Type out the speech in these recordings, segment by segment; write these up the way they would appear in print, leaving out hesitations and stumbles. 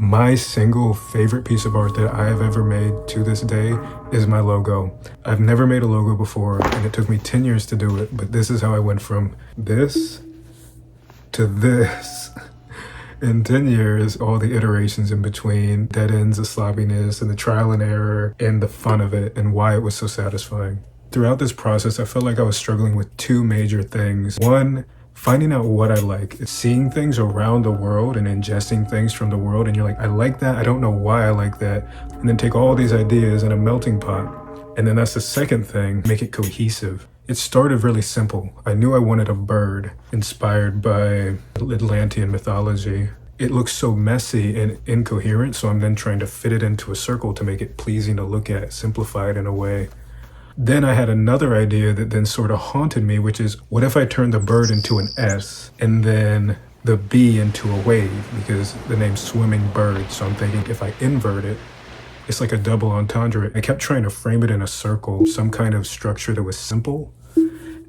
My single favorite piece of art that I have ever made to this day is my logo. I've never made a logo before, and it took me 10 years to do it, but this is how I went from this to this. In 10 years, all the iterations in between, dead ends, the sloppiness, and the trial and error, and the fun of it, and why it was so satisfying. Throughout this process, I felt like I was struggling with two major things. One, finding out what I like. It's seeing things around the world and ingesting things from the world, and you're like, I like that, I don't know why I like that. And then take all these ideas in a melting pot. And then that's the second thing, make it cohesive. It started really simple. I knew I wanted a bird inspired by Atlantean mythology. It looks so messy and incoherent, so I'm then trying to fit it into a circle to make it pleasing to look at, simplified in a way. Then I had another idea that then sort of haunted me, which is, what if I turned the bird into an S and then the B into a wave, because the name's Swimming Bird. So I'm thinking if I invert it, it's like a double entendre. I kept trying to frame it in a circle, some kind of structure that was simple,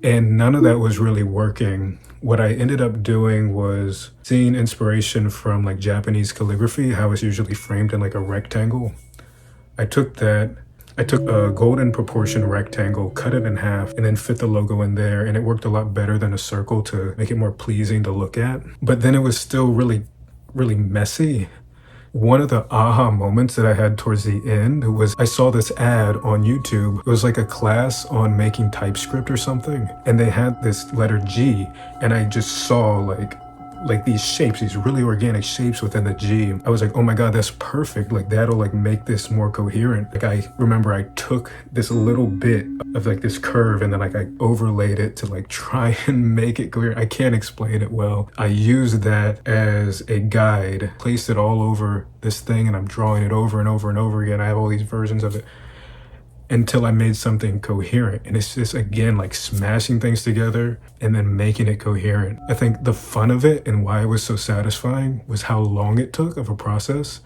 and none of that was really working. What I ended up doing was seeing inspiration from like Japanese calligraphy, how it's usually framed in like a rectangle. I took a golden proportion rectangle, cut it in half, and then fit the logo in there, and it worked a lot better than a circle to make it more pleasing to look at. But then it was still really, really messy. One of the aha moments that I had towards the end was I saw this ad on YouTube. It was like a class on making TypeScript or something, and they had this letter G, and I just saw like these shapes, these really organic shapes within the G. I was like, oh my God, that's perfect. Like that'll like make this more coherent. Like I remember I took this little bit of like this curve and then like I overlaid it to like try and make it clear. I can't explain it well. I used that as a guide, placed it all over this thing, and I'm drawing it over and over and over again. I have all these versions of it until I made something coherent. And it's just, again, like smashing things together and then making it coherent. I think the fun of it and why it was so satisfying was how long it took of a process,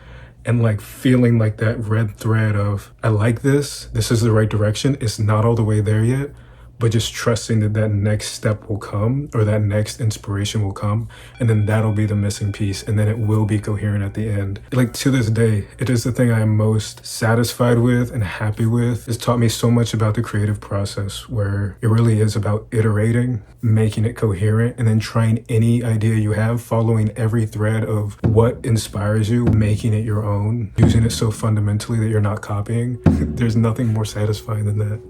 and like feeling like that red thread of, I like this is the right direction. It's not all the way there yet, but just trusting that that next step will come, or that next inspiration will come, and then that'll be the missing piece, and then it will be coherent at the end. Like to this day, it is the thing I am most satisfied with and happy with. It's taught me so much about the creative process, where it really is about iterating, making it coherent, and then trying any idea you have, following every thread of what inspires you, making it your own, using it so fundamentally that you're not copying. There's nothing more satisfying than that.